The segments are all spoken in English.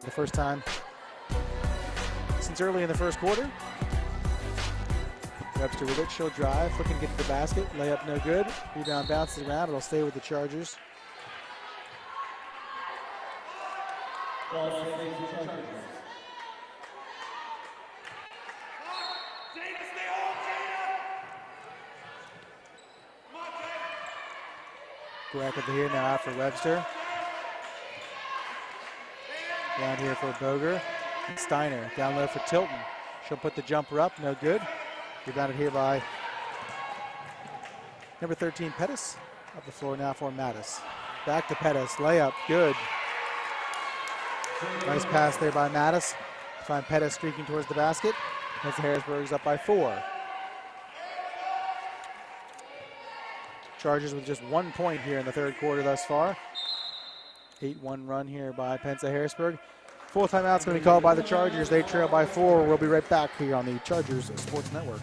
the first time since early in the first quarter. Webster with it, she'll drive, looking to get to the basket, layup no good, rebound bounces around, it'll stay with the Chargers. Back up here now out for Webster. Down here for Boger. And Steiner down low for Tilton. She'll put the jumper up, no good. Rebounded here by number 13, Pettis. Up the floor now for Mattis. Back to Pettis, layup, good. Nice pass there by Mattis. Find Pettis streaking towards the basket. Harrisburg's up by 4. Chargers with just 1 point here in the third quarter thus far. 8-1 run here by Harrisburg. Full timeout's going to be called by the Chargers. They trail by 4. We'll be right back here on the Chargers Sports Network.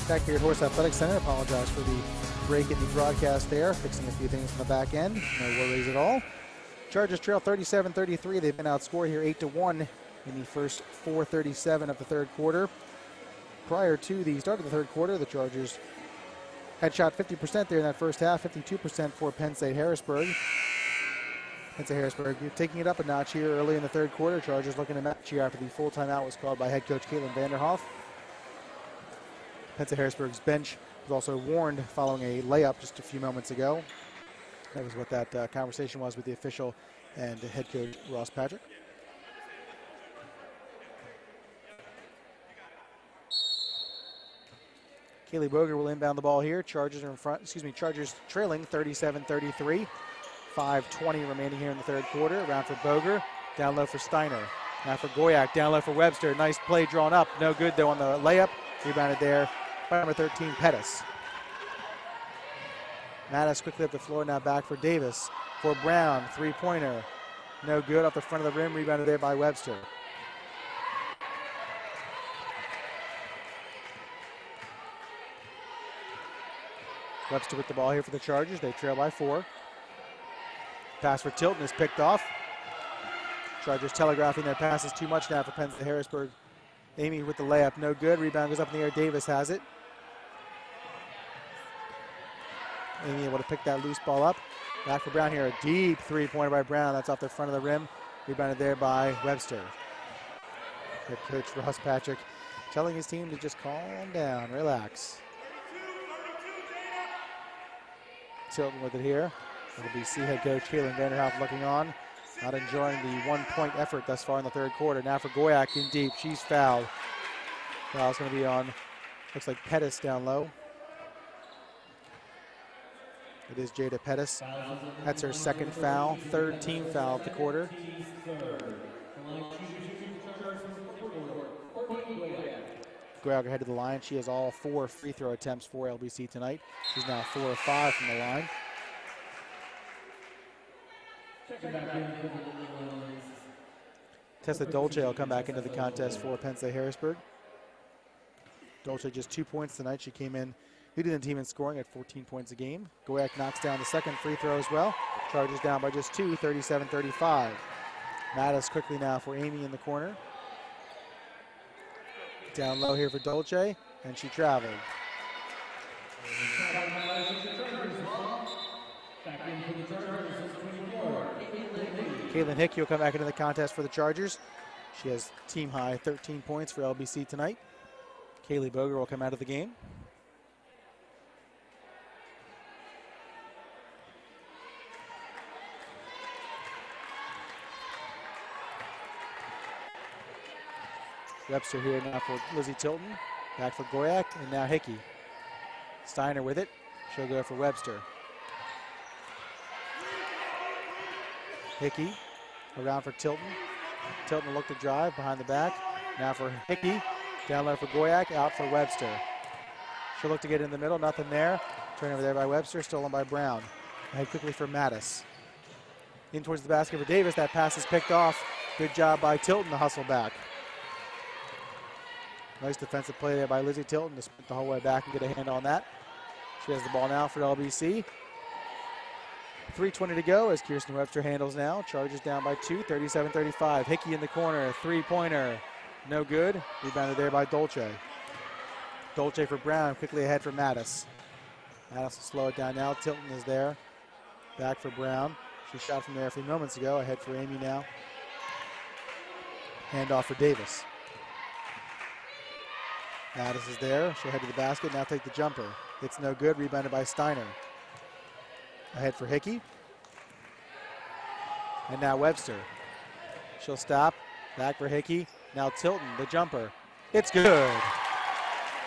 Back here at Horst Athletic Center. Apologize for the break in the broadcast there. Fixing a few things on the back end. No worries at all. Chargers trail 37-33. They've been outscored here 8-1 in the first 4:37 of the third quarter. Prior to the start of the third quarter, the Chargers had shot 50% there in that first half, 52% for Penn State-Harrisburg. Penn State-Harrisburg taking it up a notch here early in the third quarter. Chargers looking to match here after the full timeout was called by head coach Caitlin Vanderhoff. Penn State-Harrisburg's bench was also warned following a layup just a few moments ago. That was what that conversation was with the official and the head coach Ross Patrick. Kaylee Boger will inbound the ball here. Chargers are in front, Chargers trailing 37-33. 5:20 remaining here in the third quarter. Around for Boger, down low for Steiner. Now for Goyak, down low for Webster. Nice play drawn up, no good though on the layup. Rebounded there by number 13, Pettis. Mattis quickly up the floor, now back for Davis. For Brown, three-pointer. No good, off the front of the rim, rebounded there by Webster. Webster with the ball here for the Chargers. They trail by 4. Pass for Tilton is picked off. Chargers telegraphing their passes too much now for Penn State Harrisburg. Amy with the layup, no good. Rebound goes up in the air. Davis has it. Amy able to pick that loose ball up. Back for Brown here. A deep three-pointer by Brown. That's off the front of the rim. Rebounded there by Webster. Head coach Ross Patrick telling his team to just calm down, relax. Tilton with it here. LBC head coach Caitlin Vanderhoff looking on. Not enjoying the 1-point effort thus far in the third quarter. Now for Goyak in deep. She's fouled. Foul's going to be on, looks like Pettis down low. It is Jada Pettis. That's her second foul. Third team foul of the quarter. Goyak ahead of the line. She has all 4 free throw attempts for LBC tonight. She's now 4 of 5 from the line. Tessa Dolce will come back into the contest for Penn State Harrisburg. Dolce just 2 points tonight. She came in leading the team in scoring at 14 points a game. Goyak knocks down the second free throw as well. Chargers down by just 2, 37-35. Mattis quickly now for Amy in the corner. Down low here for Dolce, and she traveled. Caitlin Hickey will come back into the contest for the Chargers. She has team high 13 points for LBC tonight. Kaylee Boger will come out of the game. Webster here now for Lizzie Tilton. Back for Goyak, and now Hickey. Steiner with it. She'll go for Webster. Hickey around for Tilton. Tilton will look to drive behind the back. Now for Hickey. Down low for Goyak, out for Webster. She'll look to get in the middle, nothing there. Turn over there by Webster, stolen by Brown. Ahead quickly for Mattis. In towards the basket for Davis. That pass is picked off. Good job by Tilton to hustle back. Nice defensive play there by Lizzie Tilton to sprint the whole way back and get a hand on that. She has the ball now for LBC. 3:20 to go as Kirsten Webster handles now. Charges down by 2, 37-35. Hickey in the corner, three-pointer. No good. Rebounded there by Dolce. Dolce for Brown, quickly ahead for Mattis. Mattis will slow it down now. Tilton is there. Back for Brown. She shot from there a few moments ago. Ahead for Amy now. Handoff for Davis. Mattis is there. She'll head to the basket. Now take the jumper. It's no good. Rebounded by Steiner. Ahead for Hickey. And now Webster. She'll stop. Back for Hickey. Now Tilton, the jumper. It's good.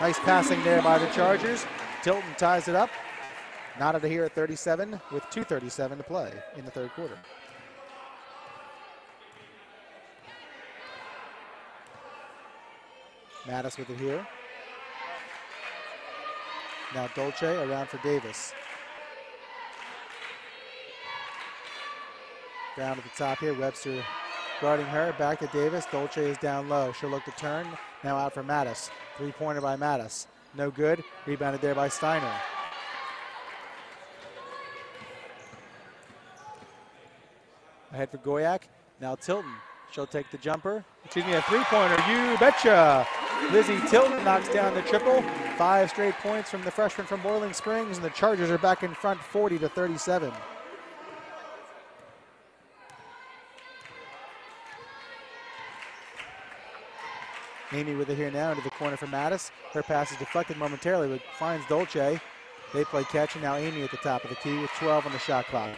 Nice passing there by the Chargers. Tilton ties it up. Knotted here at 37 with 2:37 to play in the third quarter. Mattis with it here. Now Dolce around for Davis. Down at the top here, Webster guarding her. Back to Davis. Dolce is down low. She'll look to turn. Now out for Mattis. Three-pointer by Mattis. No good. Rebounded there by Steiner. Ahead for Goyak. Now Tilton. She'll take the jumper. Excuse me, a three-pointer. You betcha. Lizzie Tilton knocks down the triple. 5 straight points from the freshman from Boiling Springs, and the Chargers are back in front 40-37. Amy with it here now into the corner for Mattis. Her pass is deflected momentarily, but finds Dolce. They play catch, and now Amy at the top of the key with 12 on the shot clock.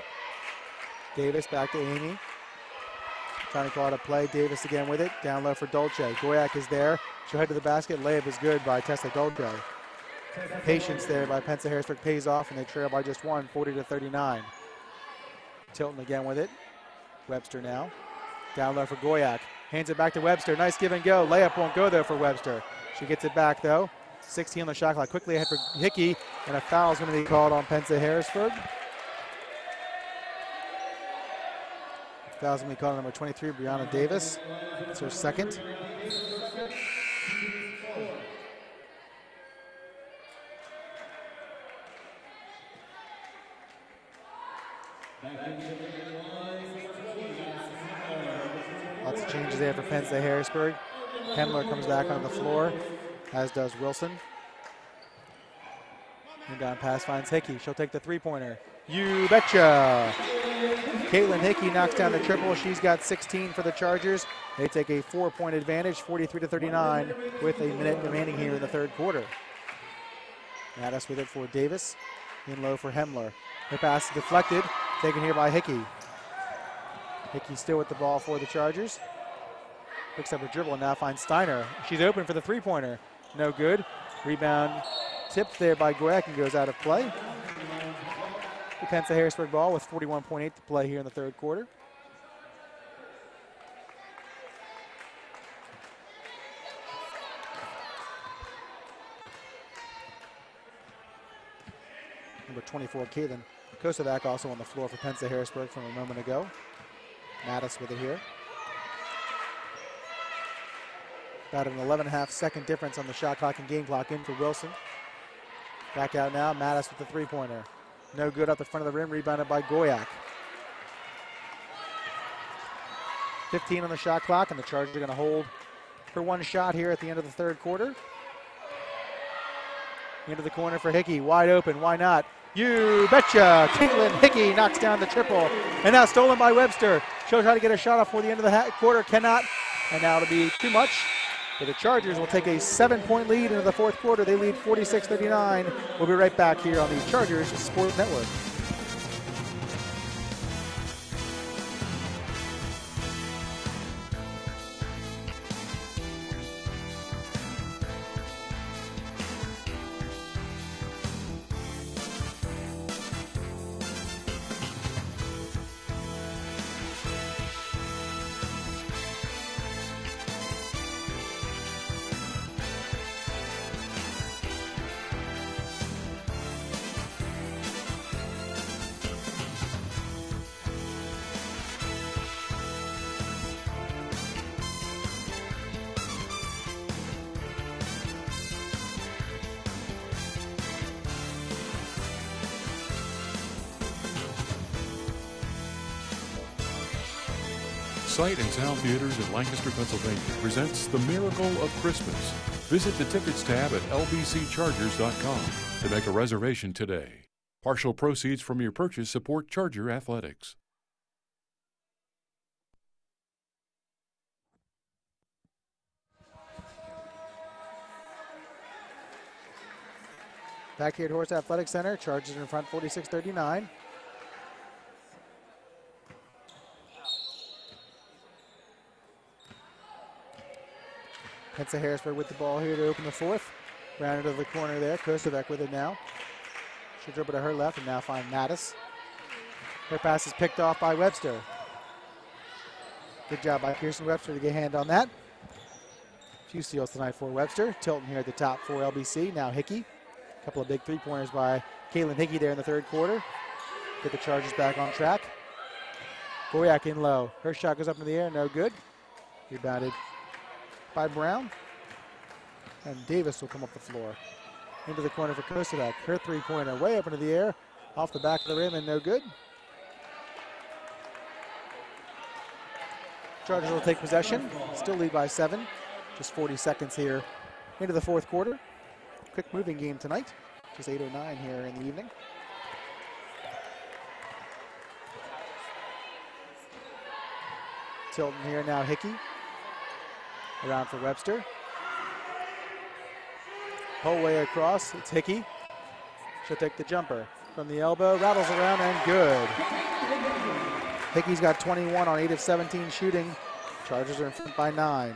Davis back to Amy. Trying to call it a play. Davis again with it. Down low for Dolce. Goyak is there. She'll head to the basket. Layup is good by Tessa Dolce. Patience there by Penn-Harrisburg pays off, and they trail by just 1, 40-39. Tilton again with it. Webster now. Down low for Goyak. Hands it back to Webster. Nice give and go. Layup won't go there for Webster. She gets it back though. 16 on the shot clock. Quickly ahead for Hickey, and a foul is going to be called on Penn-Harrisburg. Foul's going to be called on number 23, Brianna Davis. It's her second. Lots of changes there for Penn-Harrisburg. Hemler comes back on the floor, as does Wilson. Inbound pass finds Hickey. She'll take the three-pointer. You betcha! Caitlin Hickey knocks down the triple. She's got 16 for the Chargers. They take a 4-point advantage, 43-39, with a minute remaining here in the third quarter. Mattis with it for Davis. In low for Hemler. Her pass is deflected, taken here by Hickey. Hickey still with the ball for the Chargers. Picks up a dribble and now finds Steiner. She's open for the three-pointer. No good. Rebound tipped there by Goyak and goes out of play. The Penn-Harrisburg ball with 41.8 to play here in the third quarter. Number 24, Caitlin Kosovac, also on the floor for Penn-Harrisburg from a moment ago. Mattis with it here. About an 11.5 second difference on the shot clock and game clock in for Wilson. Back out now, Mattis with the three-pointer. No good up the front of the rim, rebounded by Goyak. 15 on the shot clock, and the Chargers are going to hold for one shot here at the end of the third quarter. Into the corner for Hickey, wide open, why not? You betcha! Caitlin Hickey knocks down the triple, and now stolen by Webster. She'll try to get a shot off before the end of the quarter, cannot, and now it'll be too much. But the Chargers will take a 7-point lead into the fourth quarter. They lead 46-39. We'll be right back here on the Chargers Sports Network. Sight and Sound Theaters in Lancaster, Pennsylvania presents The Miracle of Christmas. Visit the tickets tab at lbcchargers.com to make a reservation today. Partial proceeds from your purchase support Charger Athletics. Back here at Horst Athletic Center, Chargers in front 46-39. Penn-Harrisburg with the ball here to open the fourth. Rounded to the corner there. Kosovec with it now. She'll dribble to her left and now find Mattis. Her pass is picked off by Webster. Good job by Kirsten Webster to get a hand on that. A few steals tonight for Webster. Tilton here at the top for LBC. Now Hickey. A couple of big three-pointers by Kaylin Hickey there in the third quarter. Get the Chargers back on track. Goyak in low. Her shot goes up in the air, no good. Rebounded by Brown. And Davis will come up the floor. Into the corner for Kosovec. Her three-pointer way up into the air. Off the back of the rim and no good. Chargers will take possession. Still lead by 7. Just 40 seconds here into the fourth quarter. Quick moving game tonight. Just 8:09 here in the evening. Tilton here now, Hickey. Around for Webster. Whole way across, it's Hickey. She'll take the jumper from the elbow, rattles around and good. Hickey's got 21 on 8 of 17 shooting. Chargers are in front by 9.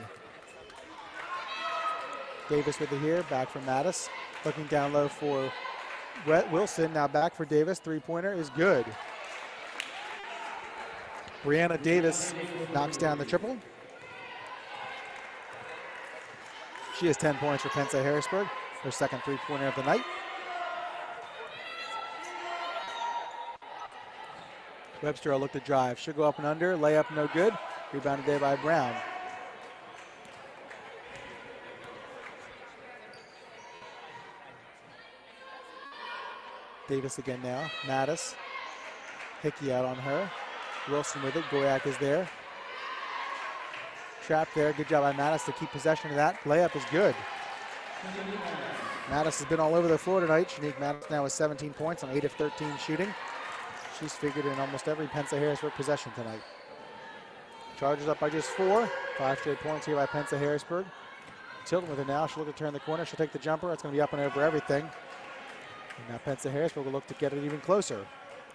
Davis with it here, back from Mattis. Looking down low for Wilson, now back for Davis. Three-pointer is good. Brianna Davis knocks down the triple. She has 10 points for Penn-Harrisburg, her second three-pointer of the night. Webster will look to drive. She'll go up and under, layup no good. Rebounded there by Brown. Davis again now. Mattis. Hickey out on her. Wilson with it. Goyak is there. Trap there. Good job by Mattis to keep possession of that. Layup is good. Mattis has been all over the floor tonight. Shanique Mattis now with 17 points on 8 of 13 shooting. She's figured in almost every Penn-Harrisburg possession tonight. Chargers up by just 4. 5 straight points here by Penn-Harrisburg. Tilton with it now. She'll look to turn the corner. She'll take the jumper. It's going to be up and over everything. And now Penn-Harrisburg will look to get it even closer.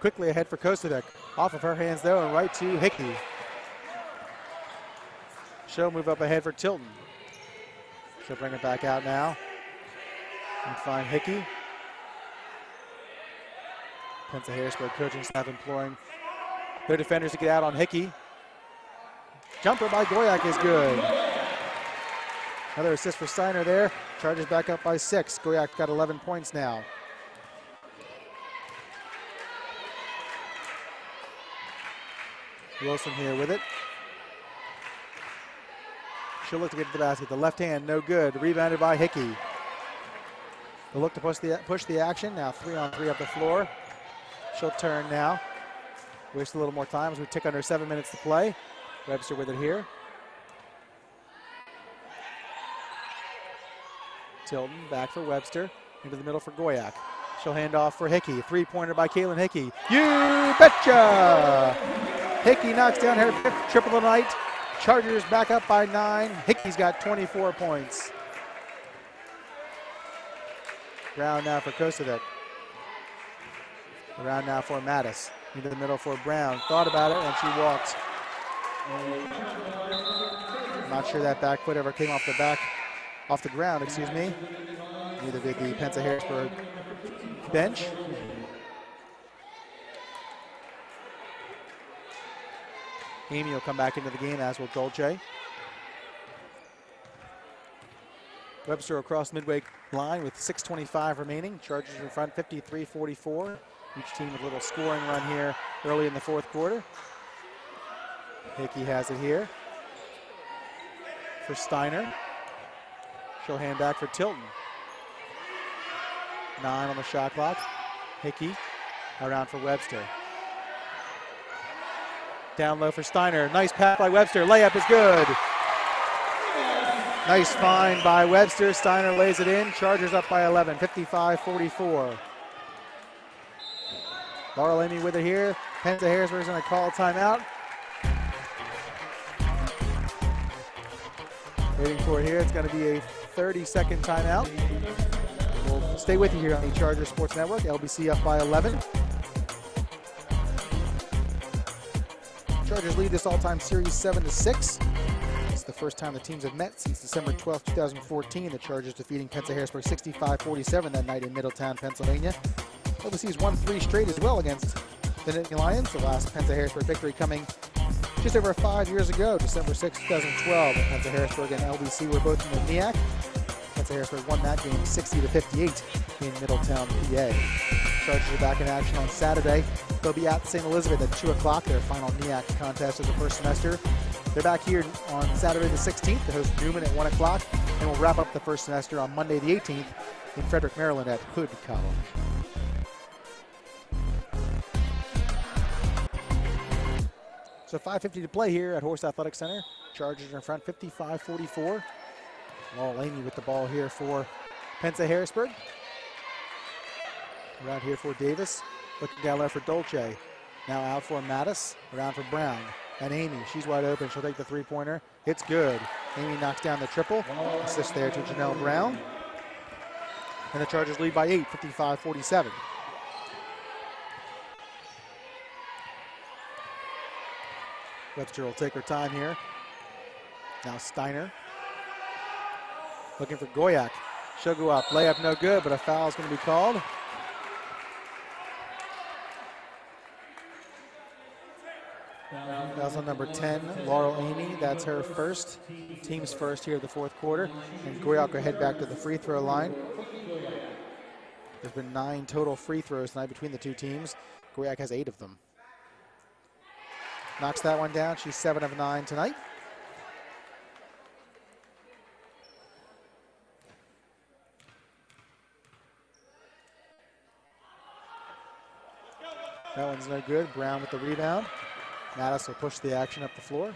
Quickly ahead for Kosovec. Off of her hands though and right to Hickey. She'll move up ahead for Tilton. She'll bring it back out now. And find Hickey. Penn-Harrisburg coaching staff imploring their defenders to get out on Hickey. Jumper by Goyak is good. Another assist for Steiner there. Chargers back up by 6. Goyak got 11 points now. Wilson here with it. She'll look to get to the basket. The left hand, no good. Rebounded by Hickey. They'll look to push the action. Now 3-on-3 up the floor. She'll turn now. Waste a little more time as we tick under 7 minutes to play. Webster with it here. Tilton back for Webster. Into the middle for Goyak. She'll hand off for Hickey. Three-pointer by Kaylin Hickey. You betcha! Hickey knocks down her fifth triple of the night. Chargers back up by 9. Hickey's got 24 points. Brown now for Kosovec. Around now for Mattis. Into the middle for Brown. Thought about it and she walked. Not sure that back foot ever came off the ground, excuse me. Neither did the Penn-Harrisburg bench. Amy will come back into the game, as will Dolce. Webster across midway line with 6:25 remaining. Chargers in front 53-44. Each team with a little scoring run here early in the fourth quarter. Hickey has it here for Steiner. She'll hand back for Tilton. 9 on the shot clock. Hickey around for Webster. Down low for Steiner. Nice pass by Webster. Layup is good. Nice find by Webster. Steiner lays it in. Chargers up by 11, 55-44. Laurel Amy with it here. Penn-Harrisburg is going to call a timeout. Waiting for it here. It's going to be a 30-second timeout. We'll stay with you here on the Chargers Sports Network. LBC up by 11. Chargers lead this all-time series 7-6. It's the first time the teams have met since December 12, 2014. The Chargers defeating Penn-Harrisburg 65-47 that night in Middletown, Pennsylvania. LBC's won 3 straight as well against the Nittany Lions. The last Penn-Harrisburg victory coming just over 5 years ago, December 6, 2012. When Penn-Harrisburg and LBC were both in the MEAC. Penn-Harrisburg won that game 60-58 in Middletown, PA. Chargers are back in action on Saturday. They'll be at St. Elizabeth at 2 o'clock, their final MEAC contest of the first semester. They're back here on Saturday the 16th to host Newman at 1 o'clock, and we'll wrap up the first semester on Monday the 18th in Frederick, Maryland at Hood College. So 5:50 to play here at Horst Athletic Center. Chargers are in front 55-44. Laurel Amy with the ball here for Penn-Harrisburg. Around here for Davis. Looking down left for Dolce. Now out for Mattis. Around for Brown. And Amy, she's wide open. She'll take the three-pointer. It's good. Amy knocks down the triple. Assist there to Janelle Brown. And the Chargers lead by 8, 55-47. Webster will take her time here. Now Steiner. Looking for Goyak. She'll go up. Layup no good, but a foul is going to be called. Foul's on number 10, Laurel Amy. That's her first, team's first here at the fourth quarter. And Goyak will head back to the free throw line. There's been 9 total free throws tonight between the two teams. Goyak has 8 of them. Knocks that one down. She's 7 of 9 tonight. That one's no good. Brown with the rebound. Mattis will push the action up the floor.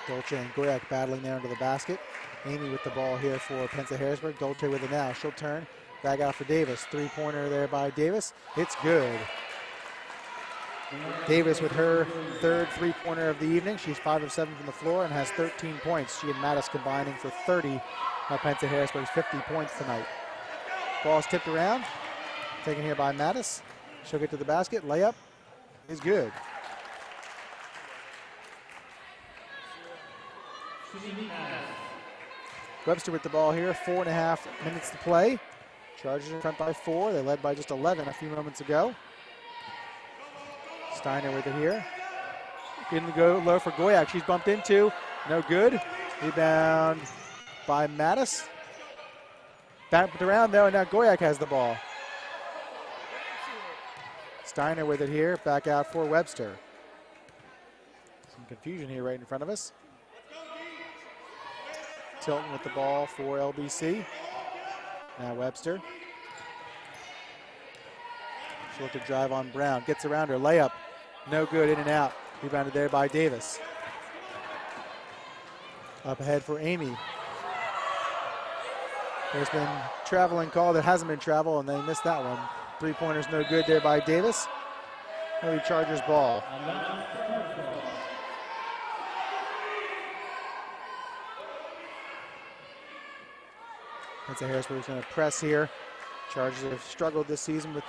Dolce and Goyak battling there into the basket. Amy with the ball here for Penn-Harrisburg. Dolce with it now. She'll turn. Back out for Davis. Three-pointer there by Davis. It's good. Davis with her third three-pointer of the evening. She's 5 of 7 from the floor and has 13 points. She and Mattis combining for 30 of Penn-Harrisburg's 50 points tonight. Ball's tipped around. Taken here by Mattis. She'll get to the basket. Layup is good. Webster with the ball here. 4.5 minutes to play. Chargers in front by 4. They led by just 11 a few moments ago. Steiner with it here. Getting to go low for Goyak. She's bumped into. No good. Rebound by Mattis. Backed around though, and now Goyak has the ball. Steiner with it here. Back out for Webster. Some confusion here right in front of us. Tilton with the ball for LBC. Now Webster. She'll look to drive on Brown. Gets around her. Layup. No good. In and out. Rebounded there by Davis. Up ahead for Amy. There's been traveling call. There hasn't been travel, and they missed that one. Three-pointer's no good there by Davis. Early Chargers ball. Penn-Harrisburg's going to press here. Chargers have struggled this season with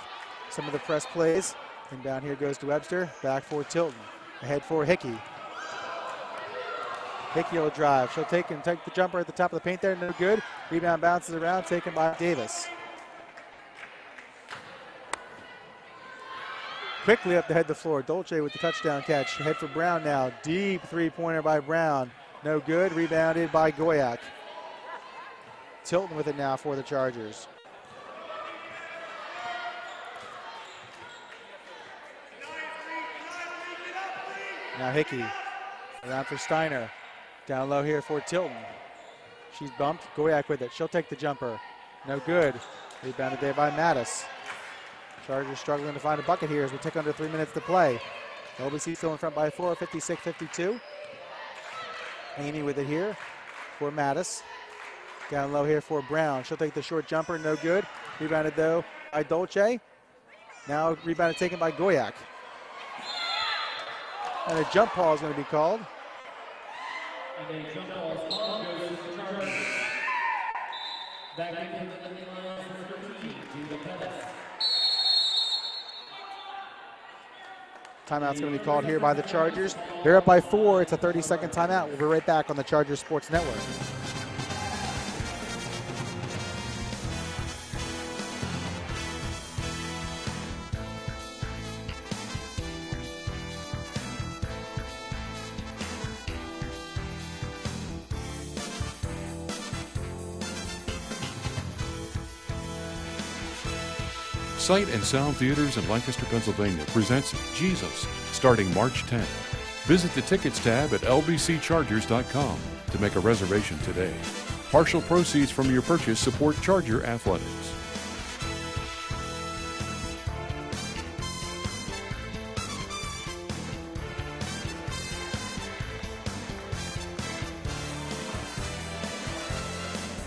some of the press plays. And down here goes to Webster. Back for Tilton. Ahead for Hickey. Hickey will drive. She'll take the jumper at the top of the paint there. No good. Rebound bounces around. Taken by Davis. Quickly up the head of the floor. Dolce with the touchdown catch. Head for Brown now. Deep three-pointer by Brown. No good. Rebounded by Goyak. Tilton with it now for the Chargers. Now Hickey. Around for Steiner. Down low here for Tilton. She's bumped. Goyak with it. She'll take the jumper. No good. Rebounded there by Mattis. Chargers struggling to find a bucket here as we take under 3 minutes to play. LBC still in front by 4, 56-52. Amy with it here for Mattis. Down low here for Brown. She'll take the short jumper, no good. Rebounded though by Dolce. Now rebounded taken by Goyak. And a jump ball is going to be called. And a jump ball is called, goes to the Chargers. Back into the line for 13 to the Penn. Timeout's going to be called here by the Chargers. They're up by 4. It's a 30-second timeout. We'll be right back on the Chargers Sports Network. Sight and Sound Theaters in Lancaster, Pennsylvania presents Jesus starting March 10th. Visit the tickets tab at lbcchargers.com to make a reservation today. Partial proceeds from your purchase support Charger Athletics.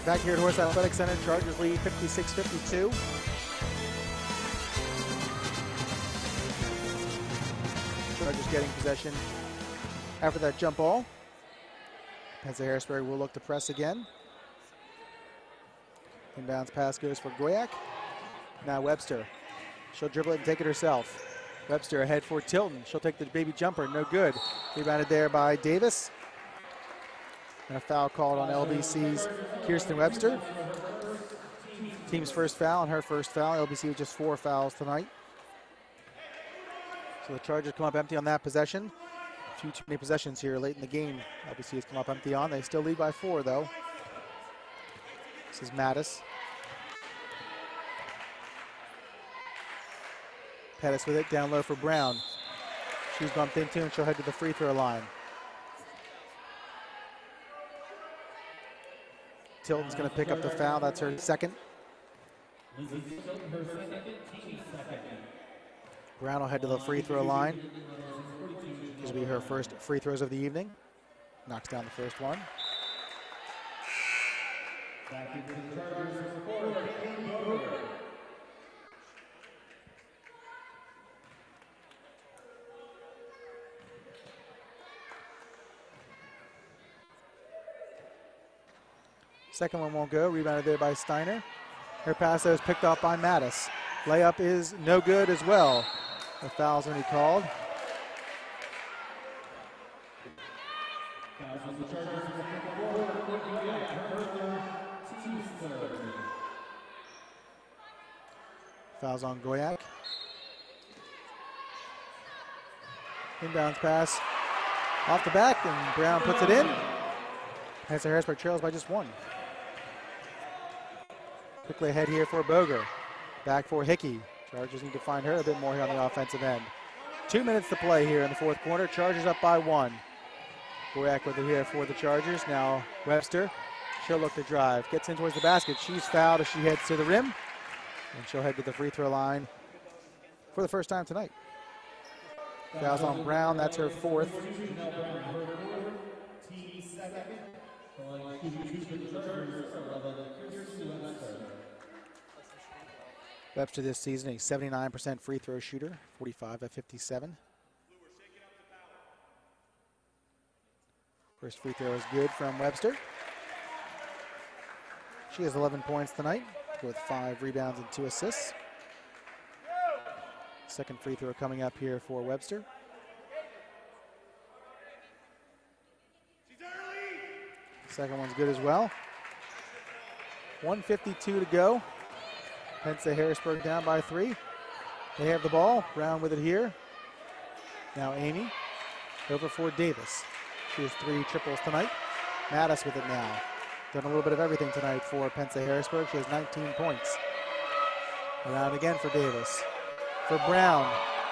Back here at Horst Athletic Center, Chargers lead 56-52. Chargers getting possession after that jump ball. Penn-Harrisburg will look to press again. Inbounds pass goes for Goyak. Now Webster. She'll dribble it and take it herself. Webster ahead for Tilton. She'll take the baby jumper, no good. Rebounded there by Davis. And a foul called on LBC's Kirsten Webster. Team's first foul and her first foul. LBC with just 4 fouls tonight. So the Chargers come up empty on that possession. A few too many possessions here late in the game. LBC has come up empty on. They still lead by 4 though. This is Mattis. Pettis with it down low for Brown. She's bumped into and she'll head to the free throw line. Tilton's going to pick up the foul. That's her second. Brown will head to the free throw line. This will be her first free throws of the evening. Knocks down the first one. Second one won't go. Rebounded there by Steiner. Her pass is picked up by Mattis. Layup is no good as well. The foul's going to be called. Foul's on Goyak. Inbounds pass off the back, and Brown puts it in. Penn-Harrisburg trails by just 1. Quickly ahead here for Boger. Back for Hickey. Chargers need to find her a bit more here on the offensive end. 2 minutes to play here in the fourth quarter. Chargers up by 1. Goyak with it here for the Chargers. Now Webster. She'll look to drive. Gets in towards the basket. She's fouled as she heads to the rim. And she'll head to the free throw line for the first time tonight. Fouls on Brown. That's her 4th. Webster this season, a 79% free throw shooter, 45 of 57. First free throw is good from Webster. She has 11 points tonight with 5 rebounds and 2 assists. Second free throw coming up here for Webster. Second one's good as well. 1:52 to go. Penn-Harrisburg down by 3. They have the ball. Brown with it here. Now Amy. Over for Davis. She has 3 triples tonight. Mattis with it now. Done a little bit of everything tonight for Penn-Harrisburg. She has 19 points. Around again for Davis. For Brown.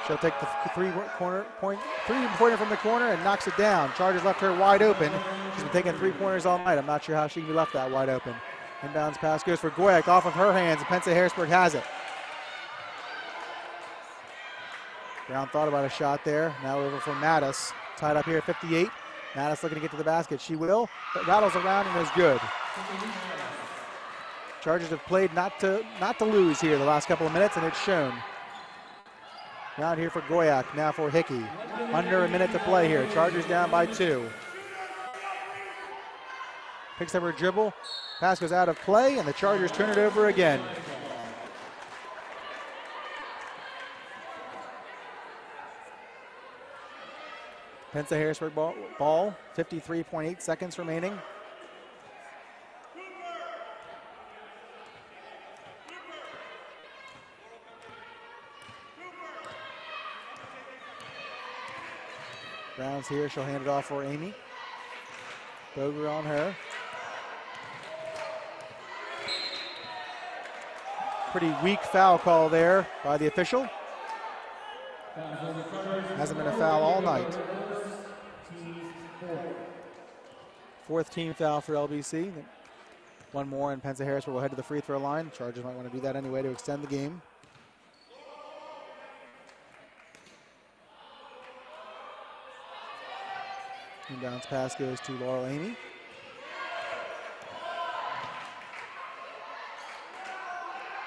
She'll take the three-pointer from the corner and knocks it down. Chargers left her wide open. She's been taking 3-pointers all night. I'm not sure how she can be left that wide open. Inbounds pass goes for Goyak off of her hands, and Penn-Harrisburg has it. Brown thought about a shot there. Now over for Mattis. Tied up here at 58. Mattis looking to get to the basket. She will, but rattles around and is good. Chargers have played not to lose here the last couple of minutes, and it's shown. Down here for Goyak, now for Hickey. Under a minute to play here. Chargers down by 2. Picks up her dribble. Pass goes out of play, and the Chargers turn it over again. Penn-Harrisburg ball, 53.8 seconds remaining. Brown's here, she'll hand it off for Amy. Boger on her. Pretty weak foul call there by the official. Hasn't been a foul all night. 4th team foul for LBC. One more and Penn-Harrisburg will head to the free throw line. Chargers might want to do that anyway to extend the game. Inbounds pass goes to Laurel Amy.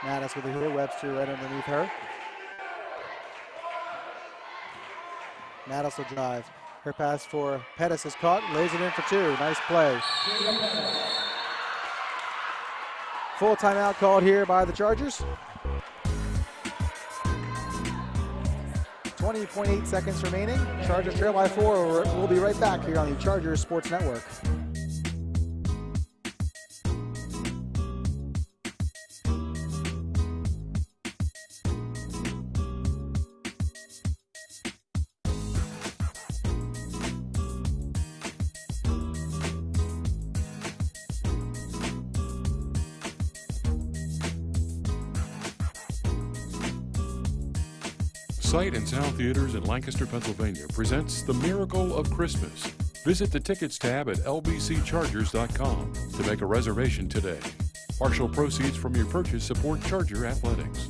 Mattis with it here, Webster right underneath her. Mattis will drive. Her pass for Pettis is caught, lays it in for 2. Nice play. Full timeout called here by the Chargers. 20.8 seconds remaining. Chargers trail by 4. We'll be right back here on the Chargers Sports Network. Sight and Sound Theaters in Lancaster, Pennsylvania presents The Miracle of Christmas. Visit the Tickets tab at LBCChargers.com to make a reservation today. Partial proceeds from your purchase support Charger Athletics.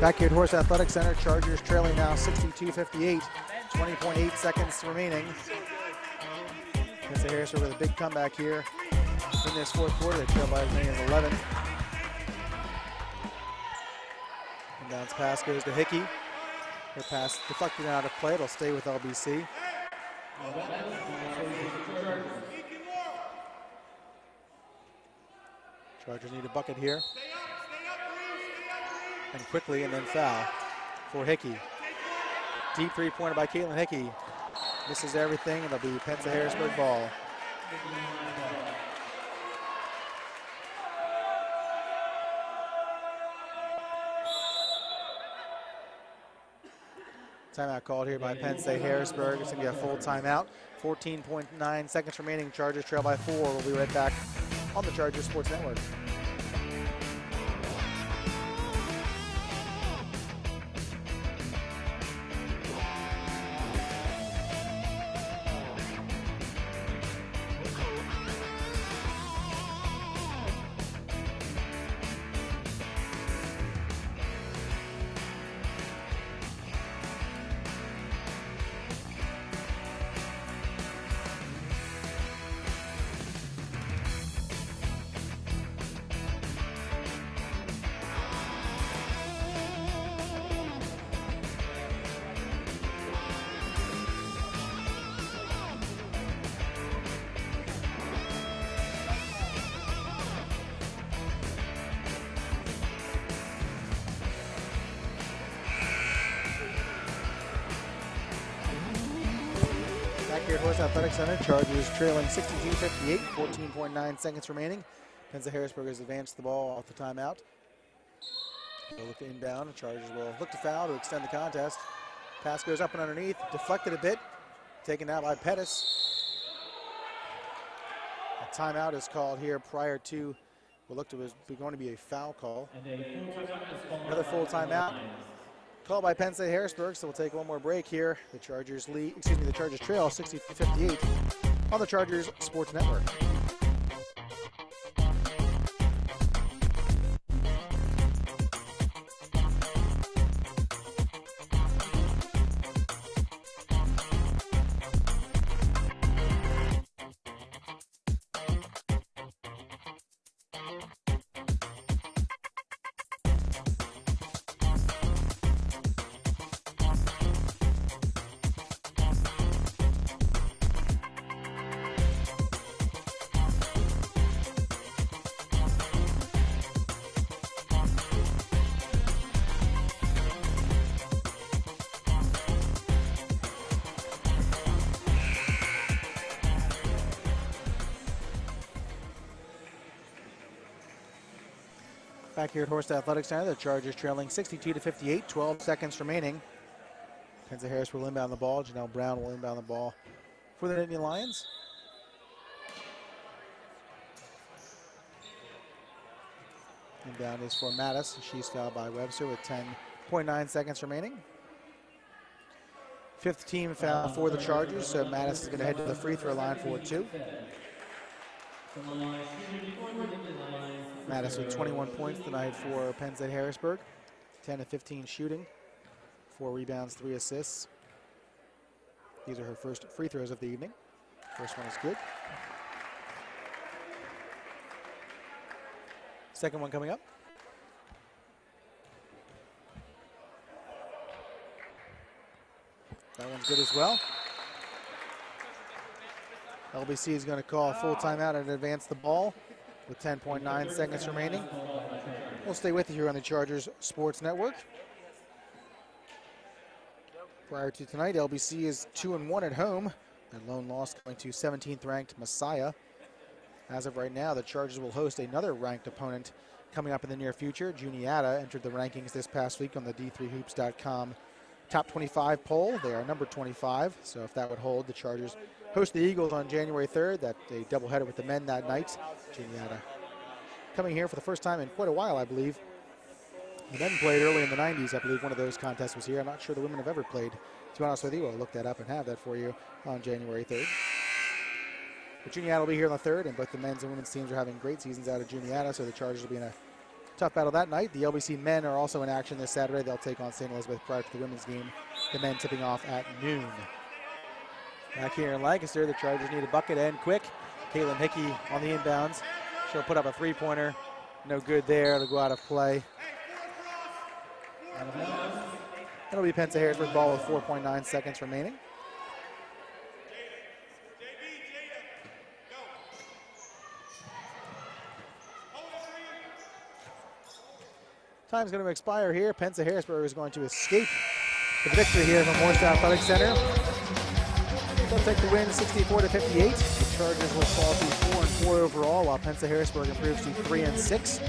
Back here at Horst Athletic Center, Chargers trailing now 62-58, 20.8 seconds remaining. Penn-Harrisburg with a big comeback here in this 4th quarter. They trail by as many as 11. Inbounds pass goes to Hickey. Her pass deflected out of play. It'll stay with LBC. Chargers need a bucket here. And quickly, and then foul for Hickey. Deep 3-pointer by Caitlin Hickey. Misses everything, and it'll be Penn-Harrisburg ball. Timeout called here by Penn-Harrisburg. It's going to be a full timeout. 14.9 seconds remaining. Chargers trail by 4. We'll be right back on the Chargers Sports Network. Here at Horst Athletic Center, Chargers trailing 62-58, 14.9 seconds remaining. Penn-Harrisburg has advanced the ball off the timeout. They'll look to inbound. The Chargers will look to foul to extend the contest. Pass goes up and underneath, deflected a bit, taken out by Pettis. A timeout is called here prior to what looked to be going to be a foul call. Another full timeout called by Penn State-Harrisburg, so we'll take one more break here. The Chargers the Chargers trail 60-58 on the Chargers Sports Network. Back here at Horst Athletics Center, the Chargers trailing 62-58, 12 seconds remaining. Penn State-Harris will inbound the ball. Janelle Brown will inbound the ball for the Nittany Lions. Inbound is for Mattis. She's fouled by Webster with 10.9 seconds remaining. Fifth team foul for the Chargers, so Mattis is going to head to the free throw line for 2. Mattis with 21 points tonight for Penn State-Harrisburg. 10 of 15 shooting, 4 rebounds, 3 assists. These are her first free throws of the evening. First one is good. Second one coming up. That one's good as well. LBC is going to call a full timeout and advance the ball with 10.9 seconds remaining. We'll stay with you here on the Chargers Sports Network. Prior to tonight, LBC is 2-1 at home. Their lone loss going to 17th ranked Messiah. As of right now, the Chargers will host another ranked opponent coming up in the near future. Juniata entered the rankings this past week on the D3Hoops.com Top 25 poll. They are number 25, so if that would hold, the Chargers host the Eagles on January 3rd. That's a doubleheader with the men that night. Juniata coming here for the first time in quite a while, I believe. The men played early in the 90s. I believe one of those contests was here. I'm not sure the women have ever played. To be honest with you, I'll look that up and have that for you on January 3rd. But Juniata will be here on the 3rd, and both the men's and women's teams are having great seasons out of Juniata, so the Chargers will be in a tough battle that night. The LBC men are also in action this Saturday. They'll take on St. Elizabeth prior to the women's game. The men tipping off at noon. Back here in Lancaster, the Chargers need a bucket and quick. Caitlin Hickey on the inbounds. She'll put up a three-pointer. No good there. It'll go out of play. It'll be Penn State-Harrisburg ball with 4.9 seconds remaining. Time's going to expire here. Penn State-Harrisburg is going to escape the victory here from Horst Athletic Center. They'll take the win 64-58. The Chargers will fall to 4-4 overall, while Penn State-Harrisburg improves to 3-6.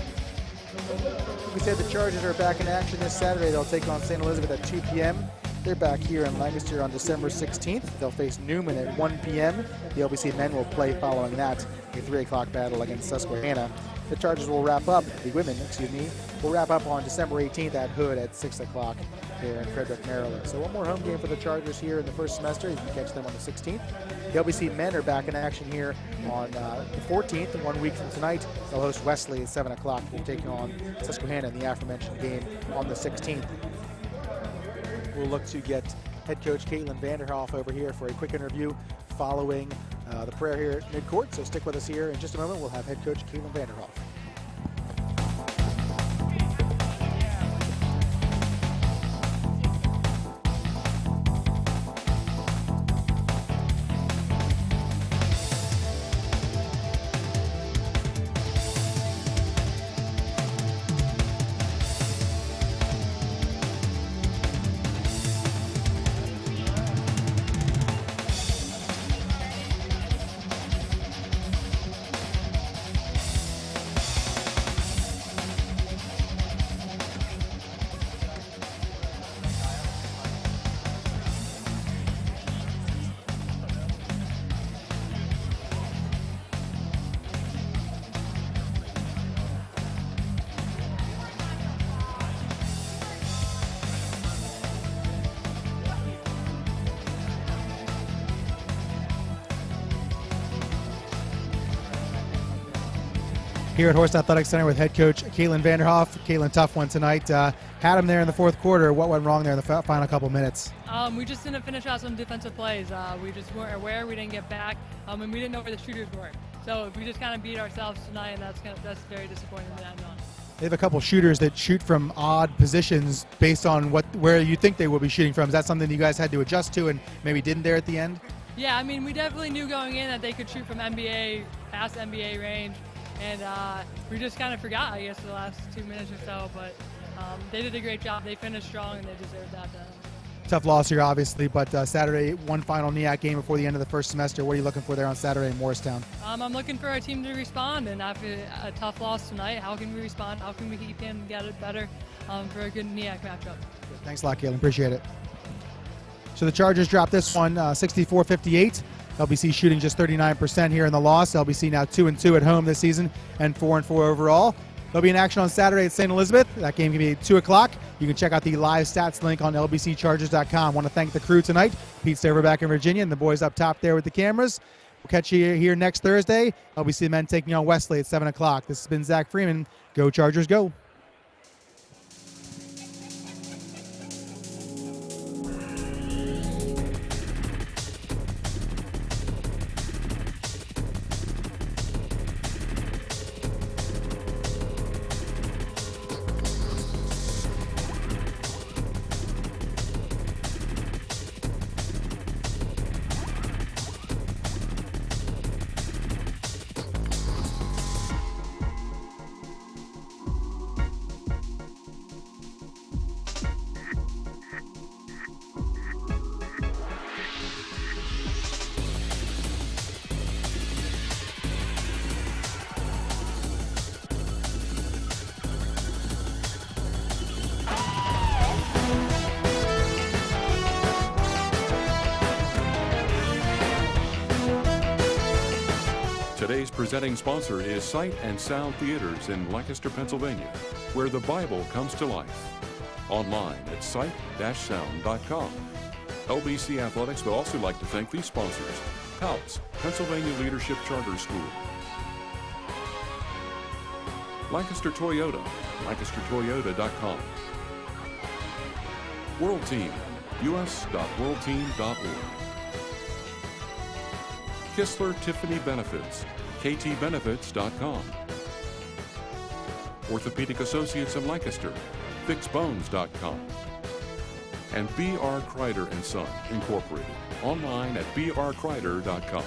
We said the Chargers are back in action this Saturday. They'll take on St. Elizabeth at 2 p.m. They're back here in Lancaster on December 16th. They'll face Newman at 1 p.m. The LBC men will play following that, a 3 o'clock battle against Susquehanna. The Chargers will wrap up, the women, will wrap up on December 18th at Hood at 6 o'clock here in Frederick, Maryland. So one more home game for the Chargers here in the first semester. You can catch them on the 16th. The LBC men are back in action here on the 14th, 1 week from tonight. They'll host Wesley at 7 o'clock. We'll take on Susquehanna in the aforementioned game on the 16th. We'll look to get head coach Caitlin Vanderhoff over here for a quick interview following the prayer here at midcourt. So stick with us here. In just a moment, we'll have head coach Caitlin Vanderhoff. Here at Horst Athletic Center with head coach Caitlin Vanderhoff. Caitlin, tough one tonight. Had him there in the fourth quarter. What went wrong there in the final couple minutes? We just didn't finish out some defensive plays. We just weren't aware. We didn't get back, and we didn't know where the shooters were. So we just kind of beat ourselves tonight, and that's very disappointing to end on. They have a couple shooters that shoot from odd positions based on where you think they will be shooting from. Is that something you guys had to adjust to and maybe didn't there at the end? Yeah, I mean, we definitely knew going in that they could shoot from NBA, past NBA range, and we just kind of forgot, I guess, the last 2 minutes or so. But they did a great job. They finished strong, and they deserved that. Tough loss here, obviously, but Saturday, one final NEAC game before the end of the first semester. What are you looking for there on Saturday in Morristown? I'm looking for our team to respond, and after a tough loss tonight, how can we respond? How can we keep and get it better for a good NEAC matchup? Thanks a lot, Caitlin. Appreciate it. So the Chargers dropped this one 64-58. LBC shooting just 39% here in the loss. LBC now 2-2 at home this season and 4-4 overall. They'll be in action on Saturday at St. Elizabeth. That game can be at 2 o'clock. You can check out the live stats link on LBCChargers.com. Want to thank the crew tonight. Pete Server back in Virginia and the boys up top there with the cameras. We'll catch you here next Thursday. LBC men taking on Wesley at 7 o'clock. This has been Zach Freeman. Go Chargers, go. Today's presenting sponsor is Sight and Sound Theaters in Lancaster, Pennsylvania, where the Bible comes to life. Online at sight-sound.com. LBC Athletics would also like to thank these sponsors: PALS, Pennsylvania Leadership Charter School; Lancaster Toyota, lancastertoyota.com; World Team, us.worldteam.org; Kistler Tiffany Benefits, ktbenefits.com; Orthopedic Associates of Lancaster, fixbones.com; and B.R. Kreider & Son, Incorporated, online at brkreider.com.